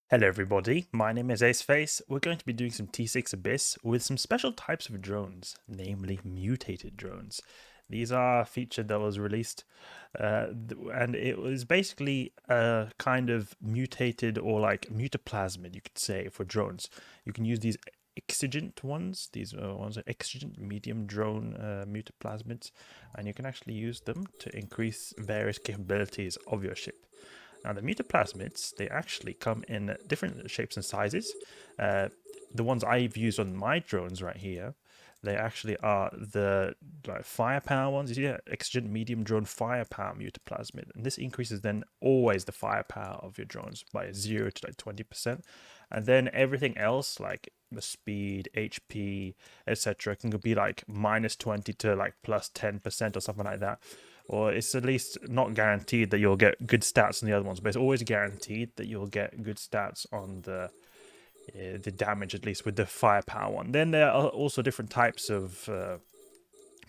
Hello everybody, my name is Aceface. We're going to be doing some T6 Abyss with some special types of drones, namely mutated drones. These are a feature that was released and it was basically a kind of mutated or like mutaplasmid, you could say, for drones. You can use these exigent ones, these ones are exigent medium drone mutaplasmids, and you can actually use them to increase various capabilities of your ship. Now, the mutaplasmids, they actually come in different shapes and sizes. The ones I've used on my drones right here, they actually are the like firepower ones. You see that exigent medium drone firepower mutaplasmid, and this increases then always the firepower of your drones by 0 to like 20%, and then everything else like the speed, HP, etc., can be like -20 to like +10% or something like that, or it's at least not guaranteed that you'll get good stats on the other ones, but it's always guaranteed that you'll get good stats on the damage, at least with the firepower one. Then there are also different types of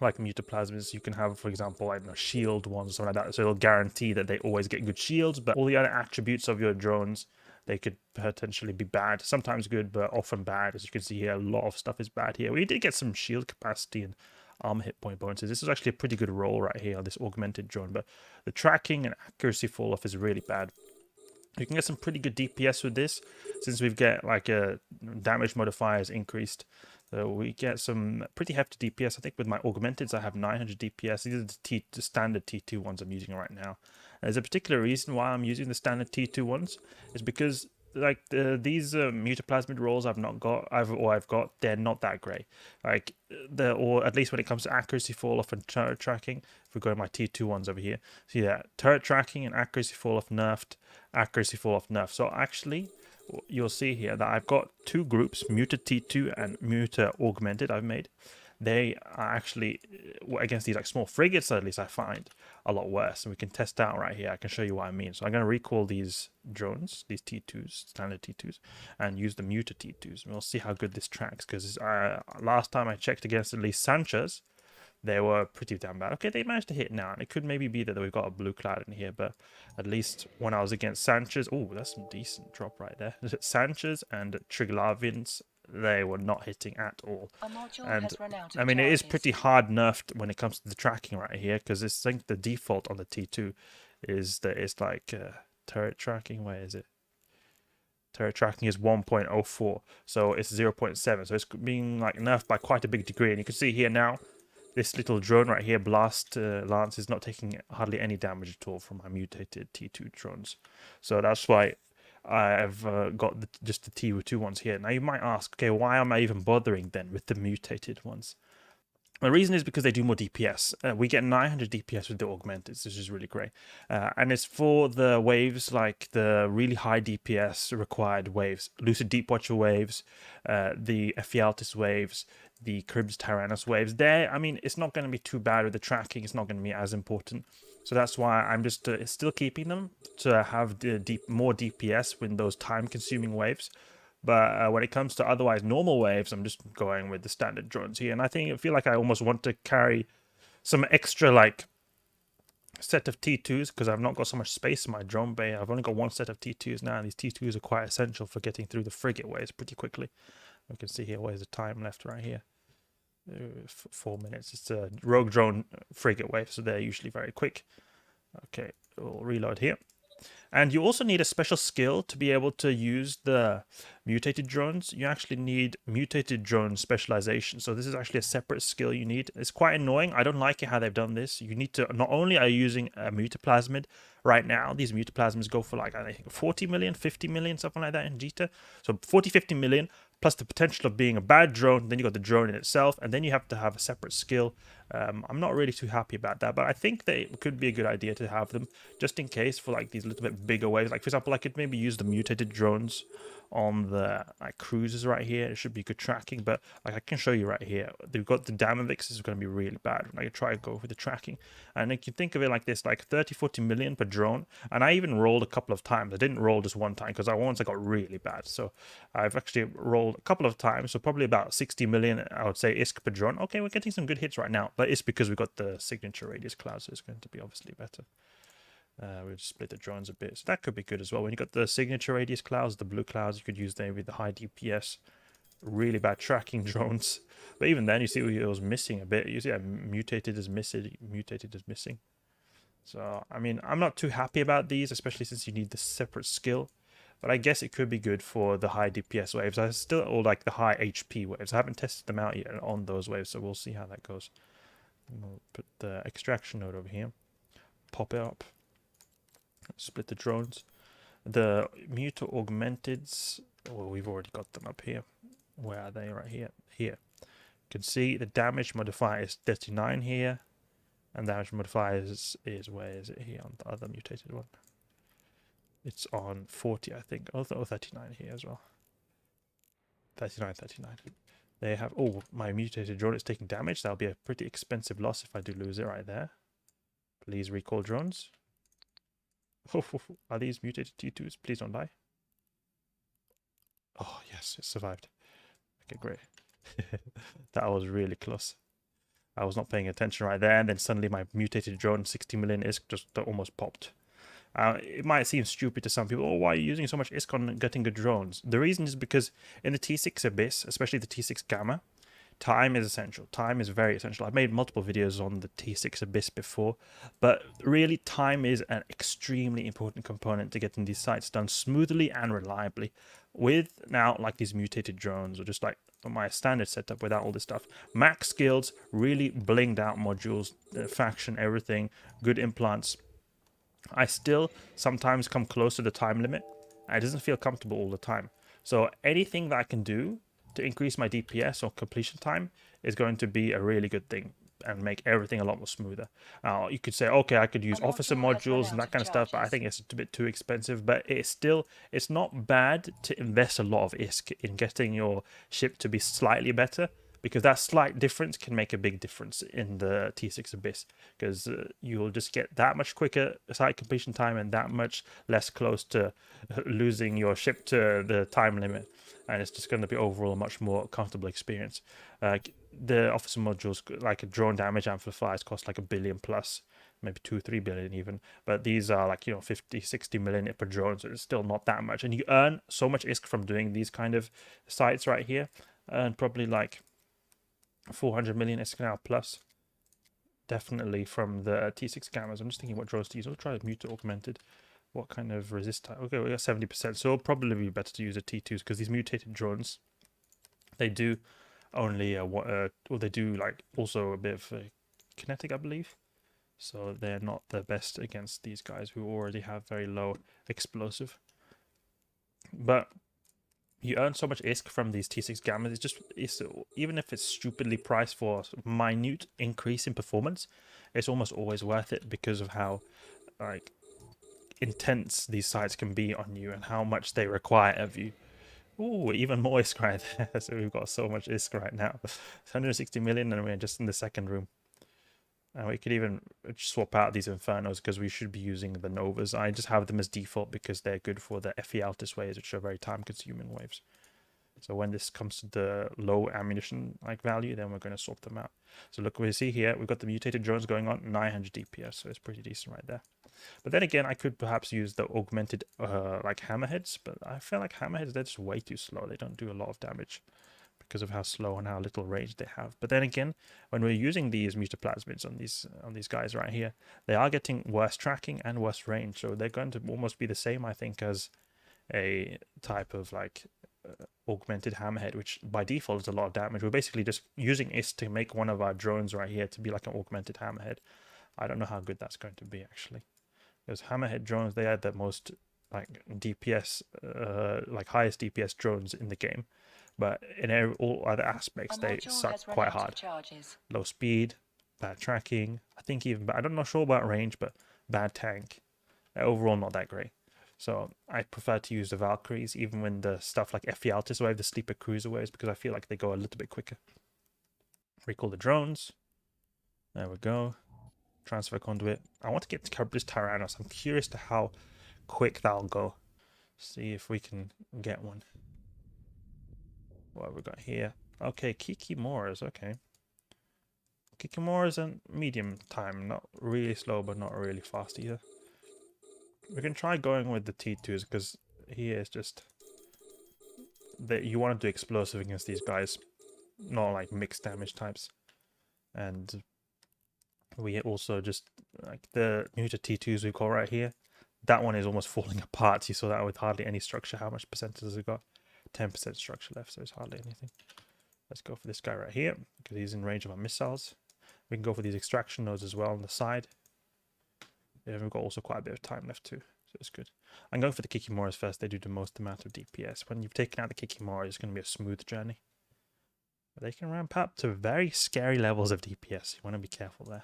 like mutaplasmids. You can have, for example, I don't know, shield ones or something like that, so it'll guarantee that they always get good shields, but all the other attributes of your drones, they could potentially be bad. Sometimes good, but often bad. As you can see here, a lot of stuff is bad here. We did get some shield capacity and armor hit point bonuses. This is actually a pretty good roll right here on this augmented drone, but the tracking and accuracy fall off is really bad. You can get some pretty good DPS with this, since we've got like a damage modifiers increased. So we get some pretty hefty DPS. I think with my augmenteds, I have 900 DPS. These are the standard T2 ones I'm using right now. There's a particular reason why I'm using the standard T2 ones, is because like these mutaplasmid rolls I've got, they're not that great. Like or at least when it comes to accuracy fall off and turret tracking. If we go to my T2 ones over here, see that turret tracking and accuracy fall off nerfed, accuracy fall off nerfed. So actually, you'll see here that I've got two groups, Muta T2 and Muta Augmented, I've made. They are actually, against these like small frigates, at least I find, a lot worse. And we can test out right here. I can show you what I mean. So I'm going to recall these drones, these T2s, standard T2s, and use the Muta T2s. And we'll see how good this tracks, because last time I checked against at least Sanchez, they were pretty damn bad. Okay, they managed to hit now, and it could maybe be that we've got a blue cloud in here, but at least when I was against Sanchez, oh, that's some decent drop right there. Sanchez and Triglavians, they were not hitting at all. And I mean, it is pretty hard nerfed when it comes to the tracking right here, because I think the default on the T2 is that it's like turret tracking. Where is it? Turret tracking is 1.04, so it's 0.7, so it's being like nerfed by quite a big degree. And you can see here now, this little drone right here, Blast Lance, is not taking hardly any damage at all from my mutated T2 drones. So that's why I've got just the T2 ones here. Now you might ask, okay, why am I even bothering then with the mutated ones? The reason is because they do more DPS. We get 900 DPS with the augmented, which is really great. And it's for the waves, like the really high DPS required waves, Lucid Deepwatcher waves, the Ephialtes waves, the Cribs Tyrannus waves. There, I mean, it's not going to be too bad with the tracking. It's not going to be as important. So that's why I'm just still keeping them to have the more DPS with those time-consuming waves. But when it comes to otherwise normal waves, I'm just going with the standard drones here. And I feel like I almost want to carry some extra like set of T2s, because I've not got so much space in my drone bay. I've only got one set of T2s now, and these T2s are quite essential for getting through the frigate waves pretty quickly. We can see here where's the time left right here. 4 minutes. It's a rogue drone frigate wave, so they're usually very quick. Okay, we'll reload here. And you also need a special skill to be able to use the mutated drones. You actually need mutated drone specialization. So this is actually a separate skill you need. It's quite annoying. I don't like it how they've done this. You need to, not only are you using a mutaplasmid right now, these mutaplasmids go for like, I think 40 million, 50 million, something like that in Jita. So 40, 50 million, plus the potential of being a bad drone. Then you got the drone in itself, and then you have to have a separate skill. I'm not really too happy about that, but I think that it could be a good idea to have them just in case for like these little bit bigger waves. Like for example, I could maybe use the mutated drones on the like cruisers right here. It should be good tracking, but like I can show you right here, they've got the Damavix is going to be really bad when I try to go for the tracking. And you can think of it like this, like 30-40 million per drone. And I even rolled a couple of times. I didn't roll just one time because once I got really bad. So I've actually rolled a couple of times, so probably about 60 million, I would say, ISK per drone. Okay, we're getting some good hits right now, but it's because we got the signature radius cloud, so it's going to be obviously better. We'll just split the drones a bit. So that could be good as well. When you got the signature radius clouds, the blue clouds, you could use them with the high DPS. Really bad tracking drones. But even then, you see it was missing a bit. You see Mutated is missing. Mutated is missing. So, I mean, I'm not too happy about these, especially since you need the separate skill. But I guess it could be good for the high DPS waves. I still or like the high HP waves. I haven't tested them out yet on those waves, so we'll see how that goes. We'll put the extraction node over here. Pop it up. Split the drones. The Muta Augmenteds, well, we've already got them up here. Where are they? Right here. Here. You can see the damage modifier is 39 here. And damage modifier is where is it here on the other mutated one? It's on 40, I think. Oh, 39 here as well. 39, 39. They have... Oh, my mutated drone is taking damage. That'll be a pretty expensive loss if I do lose it right there. Please recall drones. Oh, are these mutated T2s? Please don't die. Oh, yes, it survived. Okay, great. That was really close. I was not paying attention right there, and then suddenly my mutated drone, 60 million ISK, just almost popped. It might seem stupid to some people. Oh, why are you using so much ISK on getting good drones? The reason is because in the T6 Abyss, especially the T6 Gamma, time is essential. Time is very essential. I've made multiple videos on the T6 Abyss before, but really time is an extremely important component to getting these sites done smoothly and reliably. With now like these mutated drones or just like my standard setup without all this stuff, max skills, really blinged out modules, faction, everything, good implants, I still sometimes come close to the time limit. And it doesn't feel comfortable all the time. So anything that I can do to increase my DPS or completion time is going to be a really good thing and make everything a lot more smoother. Now, you could say, okay, I could use officer modules and that kind of stuff, but I think it's a bit too expensive. But it's not bad to invest a lot of ISK in getting your ship to be slightly better, because that slight difference can make a big difference in the T6 Abyss, because you'll just get that much quicker site completion time and that much less close to losing your ship to the time limit, and it's just going to be overall a much more comfortable experience. The officer modules, like a drone damage amplifiers, cost like $1 billion plus, maybe 2-3 billion even, but these are like 50-60 million per drone, so it's still not that much, and you earn so much ISK from doing these kind of sites right here, and probably like 400 million ISK now plus, definitely from the T6 Gammas. I'm just thinking what drones to use. I'll try the Muta Augmented. What kind of resist time? Okay, we got 70%, so it'll probably be better to use the T2s, because these mutated drones, they do only they do like also a bit of kinetic, I believe, so they're not the best against these guys who already have very low explosive. But you earn so much ISK from these T6 Gammas. It's even if it's stupidly priced for a minute increase in performance, it's almost always worth it because of how like intense these sites can be on you and how much they require of you. Ooh, even more ISK right there. So we've got so much ISK right now. 160 million, and we're just in the second room. And we could even swap out these Infernos because we should be using the Novas. I just have them as default because they're good for the FE Altus waves, which are very time-consuming waves. So when this comes to the low ammunition like value, then we're going to swap them out. So look, we see here, we've got the mutated drones going on, 900 DPS, so it's pretty decent right there. But then again, I could perhaps use the augmented like hammerheads, but I feel like hammerheads, they're just way too slow. They don't do a lot of damage because of how slow and how little range they have. But then again, when we're using these mutaplasmids on these guys right here, they are getting worse tracking and worse range, so they're going to almost be the same, I think, as a type of like augmented hammerhead, which by default is a lot of damage. We're basically just using ISK to make one of our drones right here to be like an augmented hammerhead. I don't know how good that's going to be actually, because hammerhead drones, they are the most like DPS, like highest DPS drones in the game, but in all other aspects they suck quite hard. Low speed, bad tracking, I think even I'm not sure about range, but bad tank. They're overall not that great. So I prefer to use the Valkyries, even when the stuff like FE Altus wave, the sleeper cruiser waves, because I feel like they go a little bit quicker. Recall the drones. There we go. Transfer conduit. I want to get this Tyrannos. I'm curious to how quick that'll go. See if we can get one. What have we got here? Okay, Kikimoras. Okay. Kikimoras and medium time. Not really slow, but not really fast either. We can try going with the T2s because he is just that you want to do explosive against these guys, not like mixed damage types. And we also just like the Muta T2s we've got right here. That one is almost falling apart. You saw that with hardly any structure. How much percentage has it got? 10% structure left, so it's hardly anything. Let's go for this guy right here because he's in range of our missiles. We can go for these extraction nodes as well on the side. Yeah, we've got also quite a bit of time left too, so it's good. I'm going for the Kikimoras first. They do the most amount of DPS. When you've taken out the Kikimora, it's going to be a smooth journey. But they can ramp up to very scary levels of DPS. You want to be careful there.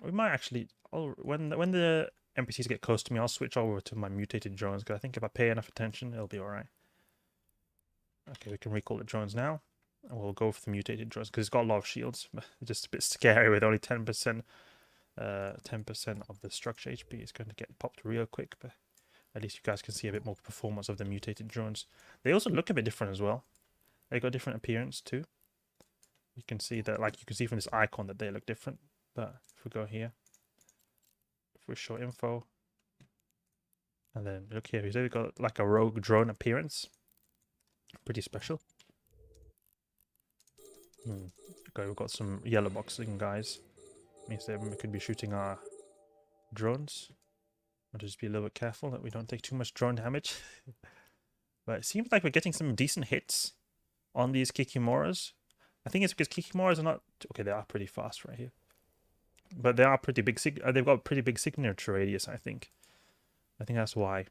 We might actually, when the NPCs get close to me, I'll switch over to my mutated drones because I think if I pay enough attention, it'll be alright. Okay, we can recall the drones now. And we'll go for the mutated drones because it's got a lot of shields. It's just a bit scary with only 10%. 10% of the structure HP is going to get popped real quick, but at least you guys can see a bit more performance of the mutated drones. They also look a bit different as well. They got different appearance too. You can see that, like you can see from this icon that they look different. But if we go here, if we show info, and then look here, we've got like a rogue drone appearance. Pretty special. Okay, we've got some yellow boxing guys. Means that we could be shooting our drones. I'll just be a little bit careful that we don't take too much drone damage. But it seems like we're getting some decent hits on these Kikimoras. I think it's because Kikimoras are not... Okay, they are pretty fast right here. But they are pretty big. They've got a pretty big signature radius, I think. I think that's why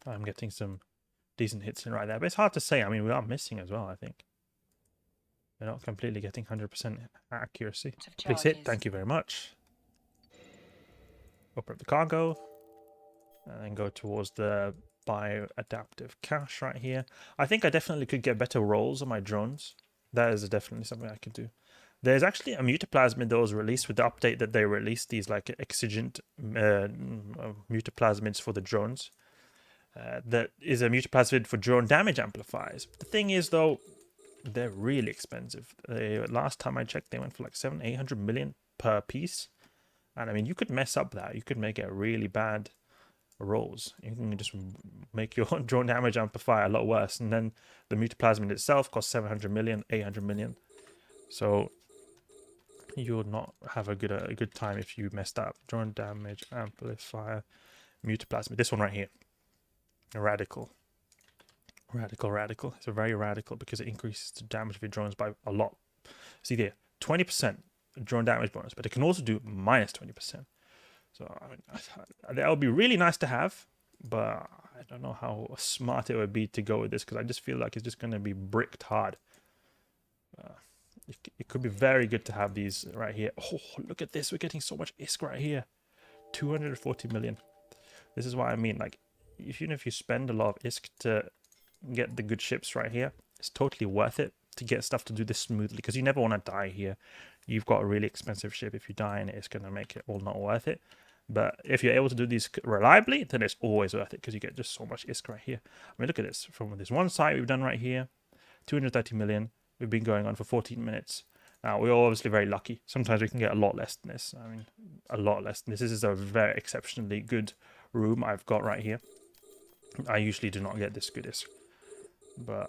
I'm getting some decent hits in right there. But it's hard to say. I mean, we are missing as well, I think. We're not completely getting 100% accuracy. Please hit. Thank you very much. Open up the cargo. And then go towards the bioadaptive cache right here. I think I definitely could get better rolls on my drones. That is definitely something I could do. There's actually a mutaplasmid that was released with the update that they released these like exigent mutaplasmids for the drones. That is a mutaplasmid for drone damage amplifiers. The thing is though, they're really expensive. Last time I checked, they went for like 700-800 million per piece. And I mean, you could mess up that. You could make it really bad rolls. You can just make your drone damage amplifier a lot worse. And then the mutaplasmid itself costs 700 million, 800 million. So you'll not have a good time if you messed up. Drone damage amplifier mutaplasmid. This one right here. Radical. It's a very radical because it increases the damage of your drones by a lot. See there, 20% drone damage bonus, but it can also do minus 20%. So I mean, that would be really nice to have, but I don't know how smart it would be to go with this because I just feel like it's just going to be bricked hard. It could be very good to have these right here. Oh, look at this. We're getting so much ISK right here. 240 million. This is what I mean. Like, even if you spend a lot of ISK to get the good ships right here, it's totally worth it to get stuff to do this smoothly because you never want to die here. You've got a really expensive ship. If you die in it, it's going to make it all not worth it. But if you're able to do these reliably, then it's always worth it because you get just so much ISK right here. I mean, look at this. From this one site we've done right here, 230 million. We've been going on for 14 minutes. Now, we're obviously very lucky. Sometimes we can get a lot less than this. I mean, a lot less than this. This is a very exceptionally good room I've got right here. I usually do not get this good ISK. But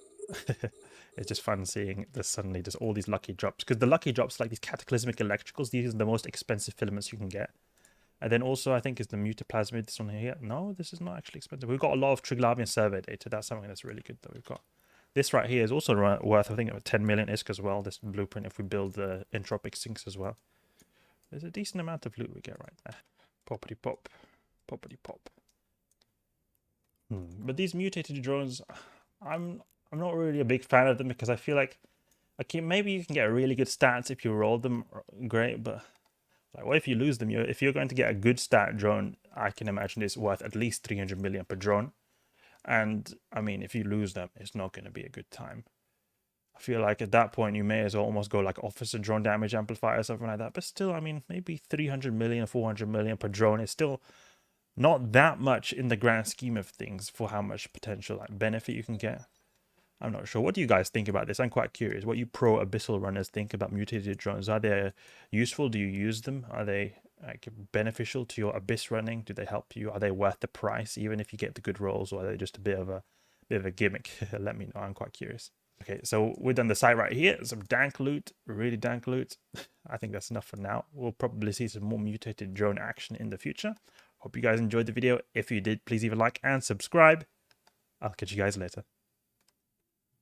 it's just fun seeing this suddenly just all these lucky drops. Because the lucky drops, like these cataclysmic electricals, these are the most expensive filaments you can get. And then also, I think, is the mutaplasmid, this one here. No, this is not actually expensive. We've got a lot of Triglavian survey data. That's something that's really good that we've got. This right here is also worth, I think, 10 million ISK as well. This blueprint, if we build the entropic sinks as well. There's a decent amount of loot we get right there. Poppity pop. Poppity pop. But these mutated drones, I'm not really a big fan of them because I feel like, okay, maybe you can get really good stats if you roll them, great, but like, what if you lose them? If you're going to get a good stat drone, I can imagine it's worth at least 300 million per drone. And I mean, if you lose them, it's not going to be a good time. I feel like at that point, you may as well almost go like officer drone damage amplifier or something like that. But still, I mean, maybe 300 million, 400 million per drone is still not that much in the grand scheme of things for how much potential like benefit you can get. I'm not sure. What do you guys think about this? I'm quite curious. What you pro abyssal runners think about mutated drones? Are they useful? Do you use them? Are they like beneficial to your Abyss running? Do they help you? Are they worth the price, even if you get the good rolls, or are they just a bit of a gimmick? Let me know. I'm quite curious. Okay, so we're done the site right here. Some dank loot, really dank loot. I think that's enough for now. We'll probably see some more mutated drone action in the future. Hope you guys enjoyed the video. If you did, please leave a like and subscribe. I'll catch you guys later.